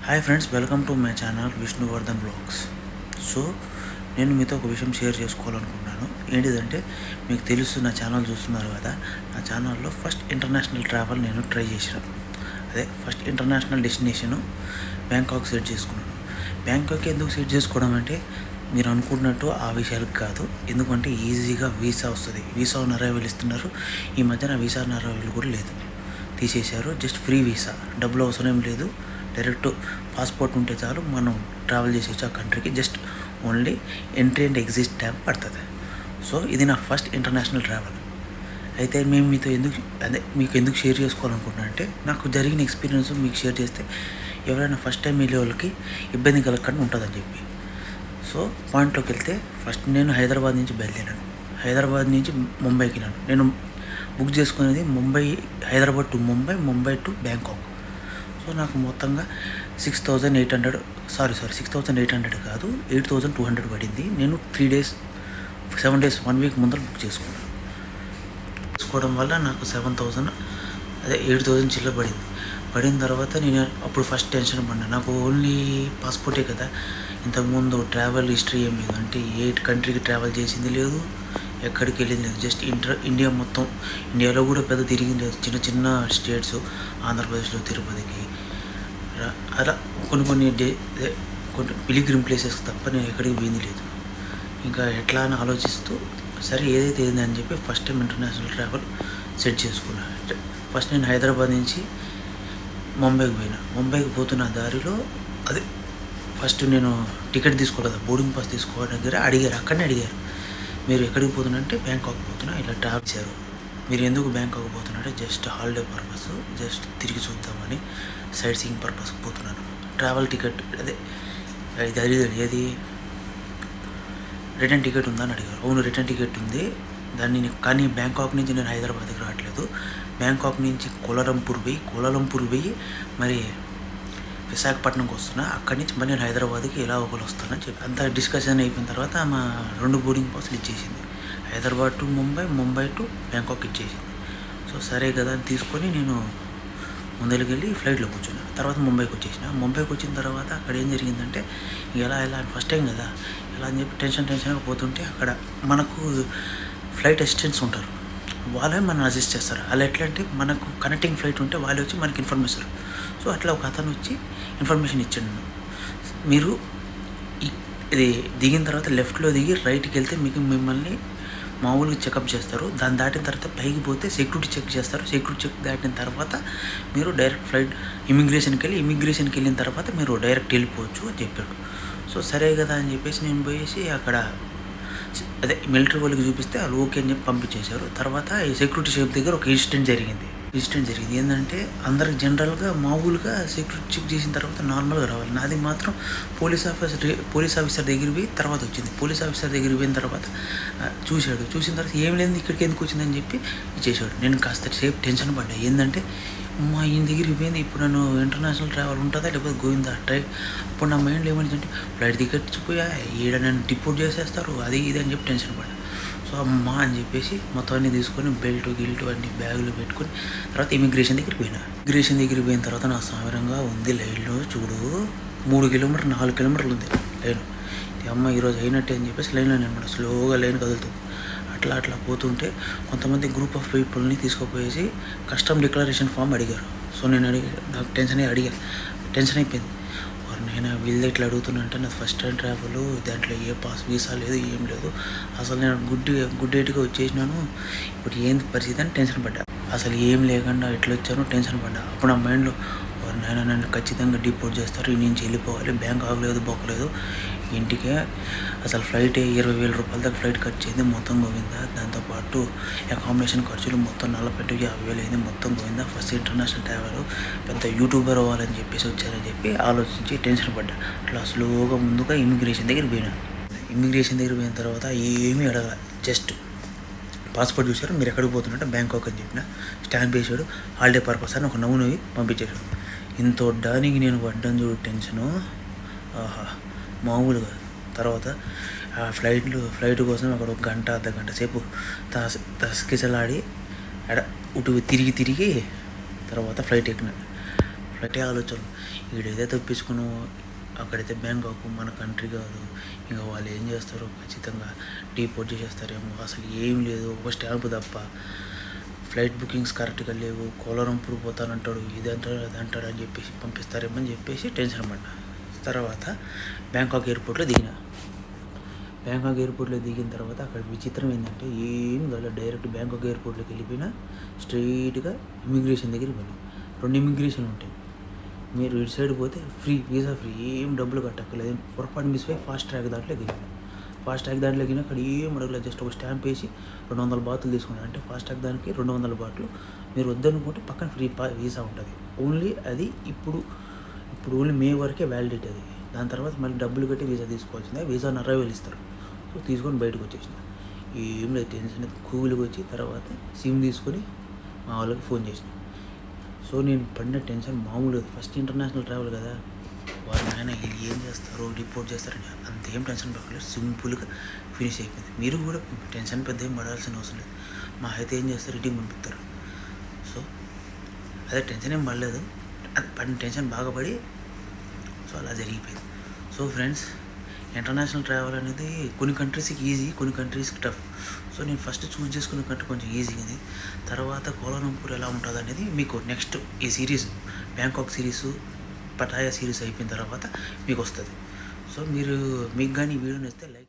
Hi friends, welcome to my channel Vishnuvardhan blogs. So నేను మీతో ఒక విషయం షేర్ చేసుకోవాలనుకుంటున్నాను. ఏంటిదంటే, మీకు తెలుసు, నా ఛానల్ చూస్తున్నారు కదా, నా ఛానల్లో ఫస్ట్ ఇంటర్నేషనల్ ట్రావెల్ నేను ట్రై చేసిన. First international destination Bangkok set చేసుకున్నాను. బ్యాంకాక్ ఎందుకు సెట్ చేసుకోవడం అంటే, మీరు అనుకున్నట్టు ఆ విషయాలకు కాదు. ఎందుకంటే ఈజీగా వీసా వస్తుంది. వీసా అరైవల్ ఇస్తున్నారు. ఈ మధ్యన వీసా అరైవల్ కూడా లేదు, తీసేశారు. జస్ట్ ఫ్రీ వీసా, డబ్బులు అవసరం లేదు. డైరెక్ట్ పాస్పోర్ట్ ఉంటే చాలు, మనం ట్రావెల్ చేసేచ్చు ఆ కంట్రీకి. Just only entry and exit stamp పడుతుంది. సో ఇది నా ఫస్ట్ ఇంటర్నేషనల్ ట్రావెల్. అయితే మేము మీకు ఎందుకు షేర్ చేసుకోవాలనుకుంటున్నా అంటే, నాకు జరిగిన ఎక్స్పీరియన్స్ మీకు షేర్ చేస్తే ఎవరైనా ఫస్ట్ టైం వెళ్ళే వాళ్ళకి ఇబ్బంది కలగకుండా ఉంటుందని చెప్పి. సో పాయింట్లోకి వెళ్తే, ఫస్ట్ నేను హైదరాబాద్ నుంచి బయలుదేరాను. హైదరాబాద్ నుంచి ముంబైకి నేను బుక్ చేసుకునేది Hyderabad to Mumbai to Bangkok. So నాకు మొత్తంగా 6,800 కాదు, 8,200 పడింది. నేను 3 days 7 days 1 week ముందర బుక్ చేసుకోవడం వల్ల నాకు 8,000 చిల్లర పడిన తర్వాత నేను అప్పుడు ఫస్ట్ టెన్షన్ పడినా. నాకు ఓన్లీ పాస్పోర్టే కదా, ఇంతకుముందు ట్రావెల్ హిస్టరీ ఏం లేదు. అంటే ఏ కంట్రీకి ట్రావెల్ చేసింది లేదు, ఎక్కడికి వెళ్ళింది లేదు. జస్ట్ ఇండియా మొత్తం, ఇండియాలో కూడా పెద్ద తిరిగింది లేదు. చిన్న చిన్న స్టేట్స్, ఆంధ్రప్రదేశ్లో తిరుపతికి, అలా కొన్ని పిలిగ్రిమ్ ప్లేసెస్ తప్ప నేను ఎక్కడికి పోయింది లేదు. ఇంకా ఎట్లా అని ఆలోచిస్తూ, సరే ఏదైతే ఏంది అని చెప్పి first time international travel set చేసుకున్నాను. ఫస్ట్ నేను హైదరాబాద్ నుంచి ముంబైకి పోతున్న దారిలో ఫస్ట్ నేను టికెట్ తీసుకోలేదు, బోర్డింగ్ పాస్ తీసుకోవడం దగ్గర అక్కడనే అడిగారు, మీరు ఎక్కడికి పోతున్నారంటే బ్యాంకాక్ పోతున్నా, ఇలా ట్రావెల్ చేశారు. మీరు ఎందుకు బ్యాంకాక్ పోతున్నారంటే, జస్ట్ హాలిడే పర్పస్, జస్ట్ తిరిగి చూద్దామని, సైట్ సీయింగ్ పర్పస్కి పోతున్నాను. ట్రావెల్ టికెట్ ఏది రిటర్న్ టికెట్ ఉందా అని అడిగారు. అవును, రిటర్న్ టికెట్ ఉంది. కానీ బ్యాంకాక్ నుంచి నేను హైదరాబాద్కి రావట్లేదు. బ్యాంకాక్ నుంచి కోలాలంపూర్ పోయి మరి విశాఖపట్నంకి వస్తున్నా. అక్కడి నుంచి మరి నేను హైదరాబాద్కి ఎలా ఒకరు వస్తానని చెప్పి అంత డిస్కషన్ అయిపోయిన తర్వాత మా 2 బోర్డింగ్ పాస్లు ఇచ్చేసింది. Hyderabad to Mumbai to Bangkok ఇచ్చేసింది. సో సరే కదా అని తీసుకొని నేను ముందరికి వెళ్ళి ఫ్లైట్లో కూర్చున్నా. తర్వాత ముంబైకి వచ్చిన తర్వాత అక్కడ ఏం జరిగిందంటే, ఎలా ఫస్ట్ టైం కదా, ఎలా అని చెప్పి టెన్షన్గా పోతుంటే, అక్కడ మనకు ఫ్లైట్ అసిస్టెంట్స్ ఉంటారు. వాళ్ళే మనం అసిస్ట్ చేస్తారు. అలా ఎట్లా అంటే, మనకు కనెక్టింగ్ ఫ్లైట్ ఉంటే వాళ్ళే వచ్చి మనకి ఇన్ఫర్మేషన్. సో అట్లా ఒక అతను వచ్చి ఇన్ఫర్మేషన్ ఇచ్చాడు. మీరు ఇది దిగిన తర్వాత లెఫ్ట్లో దిగి రైట్కి వెళ్తే మిమ్మల్ని మామూలుగా చెకప్ చేస్తారు. దాన్ని దాటిన తర్వాత పైకి పోతే సెక్యూరిటీ చెక్ చేస్తారు. సెక్యూరిటీ చెక్ దాటిన తర్వాత మీరు డైరెక్ట్ ఫ్లైట్ ఇమిగ్రేషన్కి వెళ్ళిన తర్వాత మీరు డైరెక్ట్ వెళ్ళిపోవచ్చు అని చెప్పాడు. సో సరే కదా అని చెప్పేసి నేను పోయేసి అక్కడ మిలిటరీ వాళ్ళకి చూపిస్తే వాళ్ళు ఓకే అని చెప్పి పంపించేశారు. తర్వాత ఈ సెక్యూరిటీ షేప్ దగ్గర ఒక ఇన్సిడెంట్ జరిగింది. ఏంటంటే, అందరికి జనరల్గా మామూలుగా సెక్యూరిటీ చెక్ చేసిన తర్వాత నార్మల్గా రావాలి. నాది మాత్రం పోలీస్ ఆఫీసర్ దగ్గర పోయి తర్వాత వచ్చింది. పోలీస్ ఆఫీసర్ దగ్గర పోయిన తర్వాత చూసిన తర్వాత ఏం లేదు, ఇక్కడికి ఎందుకు వచ్చిందని చెప్పి ఇచ్చేసాడు. నేను కాస్త సేపు టెన్షన్ పడ్డా. ఏంటంటే, ఈయన దగ్గరికి పోయింది, ఇప్పుడు నన్ను ఇంటర్నేషనల్ ట్రావెల్ ఉంటుందా లేకపోతే గోవిందా అప్పుడు నా మైండ్లో ఏమనిందంటే, ఫ్లైట్ టికెట్చిపోయా, ఈడ నన్ను డిపోర్ట్ చేసేస్తారు, అది ఇది అని చెప్పి టెన్షన్ పడ్డా. సో అమ్మా అని చెప్పేసి మొత్తం అన్నీ తీసుకొని గిల్టు అన్ని బ్యాగులు పెట్టుకొని తర్వాత ఇమిగ్రేషన్ దగ్గరికి పోయిన తర్వాత నా సామరంగా ఉంది లైన్లో. చూడు, 3 కిలోమీటర్లు 4 కిలోమీటర్లు ఉంది లైన్. అమ్మ ఈరోజు అయినట్టే అని చెప్పేసి లైన్లో అనమాట. స్లోగా లైన్ కదులుతుంది. అట్లా పోతుంటే కొంతమంది గ్రూప్ ఆఫ్ పీపుల్ని తీసుకుపోయేసి కస్టమ్ డిక్లరేషన్ ఫామ్ అడిగారు. సో నాకు టెన్షన్ అయిపోయింది. నేను వీళ్ళ ఇట్లా అడుగుతున్నా అంటే, నాది ఫస్ట్ టైం ట్రావెల్, దాంట్లో ఏ వీసా లేదు, ఏం లేదు, అసలు నేను గుడ్డేటిగా వచ్చేసినాను, ఇప్పుడు ఏంది పరిస్థితి అని టెన్షన్ పడ్డా. అసలు ఏం లేకుండా ఎట్లా వచ్చానో టెన్షన్ పడ్డా. అప్పుడు నా మైండ్లో, నన్ను ఖచ్చితంగా డిపోర్ట్ చేస్తారు, ఈ నుంచి వెళ్ళిపోవాలి, బ్యాంక్ ఆగలేదు బొక్కలేదు, ఇంటికే అసలు ఫ్లైట్ 20,000 రూపాయల దాకా ఫ్లైట్ ఖర్చు అయింది, మొత్తం గోవిందా. దాంతోపాటు అకామిడేషన్ ఖర్చులు మొత్తం 40,000-50,000 అయింది, మొత్తం గోవిందా. ఫస్ట్ ఇంటర్నేషనల్ ట్రావెల్, పెద్ద యూట్యూబర్ అవ్వాలని చెప్పేసి వచ్చారని చెప్పి ఆలోచించి టెన్షన్ పడ్డా. అట్లా స్లోగా ముందుగా ఇమిగ్రేషన్ దగ్గర పోయిన తర్వాత ఏమీ అడగల, జస్ట్ పాస్పోర్ట్ చూశారు, మీరు ఎక్కడికి పోతున్నట్టే బ్యాంకాక్ అని చెప్పిన, స్టాంప్ వేసాడు, హాలిడే పర్పస్ అని ఒక నవ్వు పంపించేశాడు. ఇంత వడ్డానికి నేను పడ్డాను చూడు టెన్షను, ఆహా మామూలుగా. తర్వాత ఫ్లైట్ కోసం అక్కడ ఒక గంట అర్ధగంట సేపు తస్కిసలాడి తిరిగి తర్వాత ఫ్లైట్ ఒకటే ఆలోచన, వీడైతే తప్పించుకును అక్కడైతే బ్యాంకాక్ మన కంట్రీ కాదు, ఇంకా వాళ్ళు ఏం చేస్తారో ఖచ్చితంగా డీపోర్ట్ చేసేస్తారేమో, అసలు ఏం లేదు ఒక స్టాంపు తప్ప, ఫ్లైట్ బుకింగ్స్ కరెక్ట్గా లేవు, కోలాలంపూర్ పోతానంటాడు, ఇది అంటాడు అది అంటాడు అని చెప్పేసి పంపిస్తారేమో అని చెప్పేసి టెన్షన్ పడ్డా. తర్వాత బ్యాంకాక్ ఎయిర్పోర్ట్లో దిగిన. బ్యాంకాక్ ఎయిర్పోర్ట్లో దిగిన తర్వాత అక్కడ విచిత్రం ఏంటంటే ఏం కాదు, డైరెక్ట్ బ్యాంకాక్ ఎయిర్పోర్ట్లోకి వెళ్ళిపోయినా స్ట్రైట్గా ఇమిగ్రేషన్ దగ్గరికి పోయినా. 2 ఇమిగ్రేషన్ ఉంటాయి. మీరు ఇటు సైడ్ పోతే ఫ్రీ, వీసా ఫ్రీ, ఏం డబ్బులు కట్టక్కర్లేదు. పొరపాటు మిస్ అయ్యి ఫాస్ట్ ట్రాక్ దాంట్లోకి వెళ్ళిన. ఫాస్ట్ ట్రాక్ దాంట్లో వెళ్ళినా అక్కడ ఏం అడగలేదు, జస్ట్ ఒక స్టాంప్ వేసి 200 బాతులు తీసుకున్నాను. అంటే ఫాస్ట్ ట్రాక్ దానికి 200 బాతులు, మీరు వద్దనుకుంటే పక్కన ఫ్రీ వీసా ఉంటుంది. ఓన్లీ అది ఇప్పుడు ఓన్లీ మే వరకే వ్యాలిడిటీ అది. దాని తర్వాత మళ్ళీ డబ్బులు కట్టి వీసా తీసుకోవాల్సిందే. వీసా 40,000 ఇస్తారు. సో తీసుకొని బయటకు వచ్చేసిన. ఏం లేదు, టెన్షన్ కూలికి వచ్చి తర్వాత సిమ్ తీసుకొని మా వాళ్ళకి ఫోన్ చేసిన. సో నేను పడిన టెన్షన్ మామూలు లేదు. ఫస్ట్ ఇంటర్నేషనల్ ట్రావెల్ కదా, వాళ్ళు ఆయన వీళ్ళు ఏం చేస్తారు రిపోర్ట్ చేస్తారని అంతేం టెన్షన్ పడలేదు, సింపుల్గా ఫినిష్ అయిపోయింది. మీరు కూడా టెన్షన్ పెద్ద ఏం పడాల్సిన అవసరం లేదు. మా అయితే ఏం చేస్తారు, రిటీమ్ పంపిస్తారు. సో అదే టెన్షన్ ఏం పడలేదు, అది పడిన టెన్షన్ బాగా పడి సో అలా జరిగిపోయింది. సో ఫ్రెండ్స్, ఇంటర్నేషనల్ ట్రావెల్ అనేది కొన్ని కంట్రీస్కి ఈజీ, కొన్ని కంట్రీస్కి టఫ్. సో నేను ఫస్ట్ చూస్ చేసుకున్న కంట్రీ కొంచెం ఈజీగా ఉంది. తర్వాత కోలాలంపూర్ ఎలా ఉంటుంది అనేది మీకు నెక్స్ట్ ఈ series Bangkok series, Pattaya series అయిపోయిన తర్వాత మీకు వస్తుంది. సో మీకు కానీ ఈ వీడియో నచ్చితే లైక్